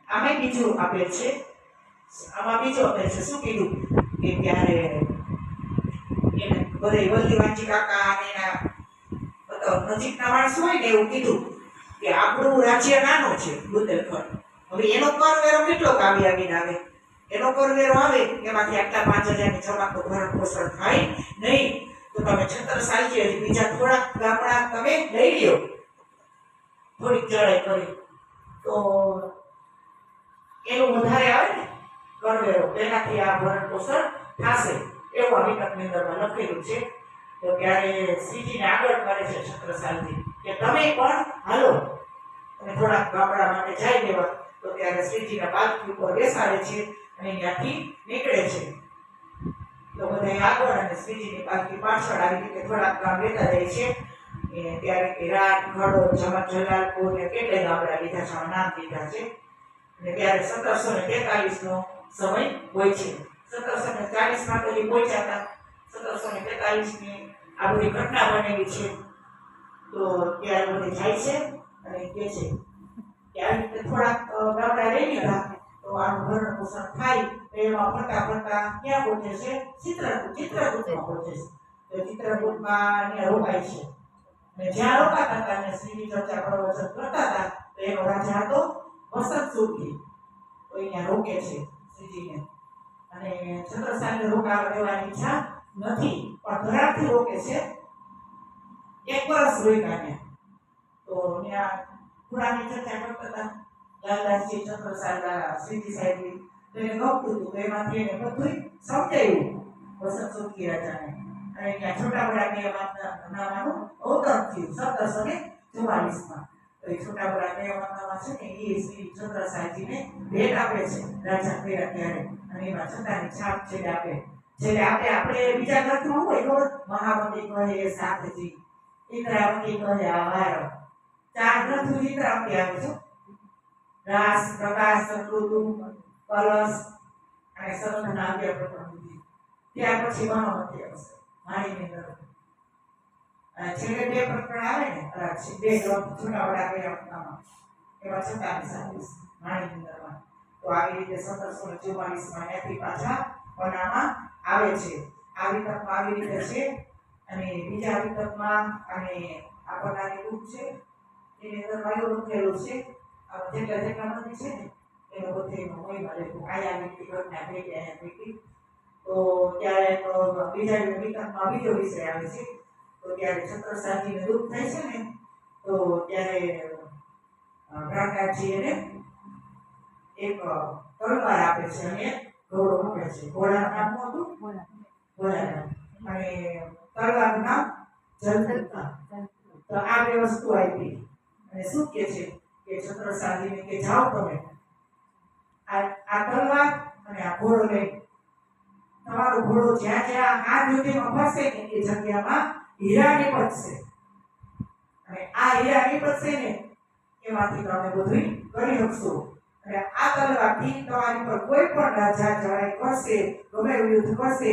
આમે બીજું આપે છે, આમાં બીજું આપે છે. શું કીધું કે ત્યારે એને બધે વલ્લીવાંચી કાકા અને એના નજીકના માણસો હોય ને એવું કીધું કે આપણું રાજ્ય નાનું છે બુંદેલખંડ. હવે એનો કરવેરો કેટલો આવીને આવે, એનો કરવેરો આવે એમાંથી આટલા 5000 જમા તો ભરણ પોષણ થાય નહીં. તો તમે છત્રસાલજી હજી બીજા થોડાક ગામડા તમે લઈ લ્યો, થોડીક ચડાઈ કરી તો એનું વધારે આવે ને કરવેરો, એનાથી આ ભરણ પોષણ થશે એવું આ વિકલ્પની અંદરમાં લખેલું છે. તો ત્યારે શ્રીજીને આગળ કરે છે છત્રસાલજી કે તમે પણ હાલો અને થોડાક ગામડા માટે જઈ દેવા. તો ત્યારે શ્રીજીના પાલખી ઉપર બેસાડે છે અને ત્યાંથી નીકળે છે. તો બધા આગળ અને શ્રીજીની પાલખી પાછળ આવી રીતે થોડાક ગામ લેતા જાય છે. ત્યારે કે રાત, ખડો, જલાલપુર ને કેટલાય ગામડા લીધા છે, નામ લીધા છે. અને ત્યારે 1743 નો સમય હોય છે. 1740 માં તો પહોંચ્યા હતા. 1743 ની આ બધી ઘટના બનેલી છે. તો ત્યારે બધે જાય છે અને કહે છે કે આવી રીતે થોડાક ગામડા લઈ લીધા તો આનું ભરણ પોષણ થાય. એમાં ફરતા ફરતા ક્યાં પહોંચે છે? ચિત્રકૂટમાં પહોંચે છે. તો ચિત્રકૂટમાં ત્યાં રોકાય છે અને જ્યાં રોકાતા હતા અને શ્રીની ચર્ચા પ્રવચન કરતા હતા તો એનો રાજા હતો વસંત સુખી. તો અહીંયા રોકે છે શ્રીજીને અને છત્રસાલને રોકાવા દેવાની ઈચ્છા નથી, પણ ઘરાથી રોકે છે. 1 વર્ષ રોક્યા ને તો ત્યાં પુરાની ચર્ચા કરતા હતા લાલદાસજી છત્રસાલ શ્રીજી સાહેબ. તો એને ગમતું હતું, તો એમાંથી એને બધું સમજાયું વસંત સુખી રાજાને. અને ત્યાં છોટા બડા નિયમનામાનું અવતરણ થયું 1744 માં. તો એ છોટા બડા નિયમનામા છે ને એ શ્રી છત્રસાલજીને ભેટ આપે છે રાજા ફેરા ત્યારે. અને એમાં છતાંની છાપ છેલ્લે આપે. છેલ્લે આપણે બીજા ગ્રંથમાં હોય તો મહામંદી કહે સાથજી, ઇન્દ્રાવતી કહે આહાર. 4 ગ્રંથો ઇન્દ્રાવતી આવે છે. રાસ, પ્રકાશ, ઋતુ, કલશ અને સંગઠન આવ્યા પ્રકૃતિ. ત્યાર પછી મહામંદી આવશે માણીની અંદર. અને છેલ્લે 2 પ્રકરણ આવે ને 2 ગ્રંથ છોટા વડા કયા એમાં 46 માણીની અંદરમાં. તો આવી રીતે 1744 માં ત્યાંથી પાછા બનાવવામાં આવે છે. આ વિકલ્પમાં આવી રીતે છે. અને બીજા વિકલ્પમાં અને આ બનાની બુક છે એની અંદર વાયુ લખેલું છે. આ જેટલા મંદિર છે ને એનો બધે મહિમા લખ્યું. આયા વ્યક્તિ ઘટના થઈ ગયા વ્યક્તિ. તો ત્યારે તો બીજા વિકલ્પમાં બીજો વિષય આવે છે. તો ત્યારે છત્રસાલજીને દુઃખ થાય છે ને તો ત્યારે રાકાજી એને એક તલવાર આપે છે અને ઘોડો મૂકે છે. ઘોડાનું નામ હતું ઘોડા અને તલવારનું નામ જલદત્તા. તો આ 2 વસ્તુ આપી અને શું કહે છે કે છત્રસાલજીને કે જાઓ તમે આ તલવાર અને આ ઘોડો લઈ તમારો ઘોડો જ્યાં જ્યાં આ યુદ્ધમાં ફરશે ને એ જગ્યામાં હીરા નીપજશે. અને આ હીરા નીપજશે ને એમાંથી તમે બધું કરી શકશો. અને આ તલવારથી તમારી પર કોઈ પણ રાજા ચડાઈ કરશે, ગમે એવું યુદ્ધ કરશે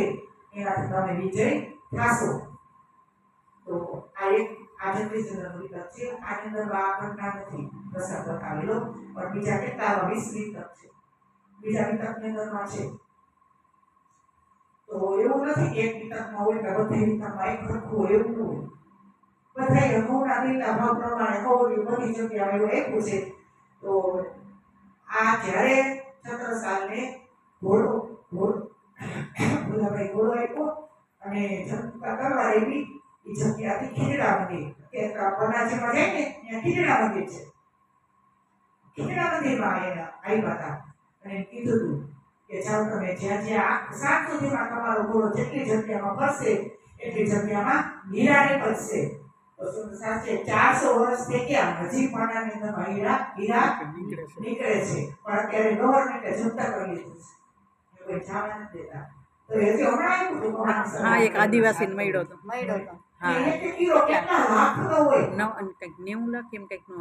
એનાથી તમે વિજય થશો. તો આ એક આજનવીસરનો વિકલ્પ છે. આની અંદર આ ઘટના નથી પ્રસાર બતાવેલો, પણ બીજા કેટલા 20 વિકલ્પ છે બીજા વિકલ્પની અંદરમાં છે. તો એવું નથી કે એક વિકલ્પમાં હોય કે બધી વિકલ્પમાં એક સરખું હોય એવું હોય. બધા અમુકના દિલના ભાવ પ્રમાણે હોવી બધી જગ્યાએ એવું આપ્યું છે. તો આ જ્યારે છત્રસાલને ઘોડો આપ્યો અને જનતા કરવા એવી એ જગ્યાથી ખીજડા મંદિર કે પન્નાજીમાં જાય ને ત્યાં ખીજડા મંદિર છે. ખીજડા મંદિરમાં એના આવ્યા હતા અને કીધું હતું કે જાઓ તમે જ્યાં જ્યાં 7 સુધીમાં તમારો ઘોડો જેટલી જગ્યામાં ફરશે એટલી જગ્યામાં હીરા નીકળશે. તો સાચે 400 વર્ષ થઈ ગયા હજી પાણાની અંદર હીરા નીકળે છે. પણ અત્યારે ગવર્મેન્ટે જપ્ત કરી લીધું છે, કોઈ જવા નથી દેતા. તો એ જે હમણાં આવ્યું હતું હા, એક આદિવાસી મળ્યો હતો. હા, એ કિલો કેટલા લાખનો હોય? કંઈક 90 લાખ એમ કંઈક નો.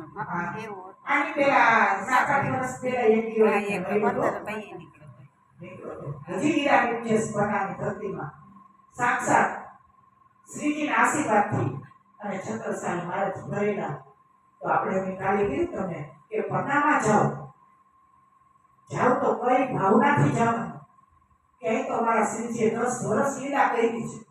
આની પેલા 7-8 વર્ષ પહેલા એક કિલો હજી હીરા નીકળે છે બનાની ધરતીમાં સાક્ષાત શ્રીજીના આશીર્વાદથી. અને છત્રસાલ મહારાજ ભરેલા. તો આપણે કાલે કીધું તમને કે પન્નામાં જાઓ જાવ તો કઈ ભાવનાથી જવાનું કે અહીં તો મારા શ્રીજીએ 10 વર્ષ લીલા કરી છે,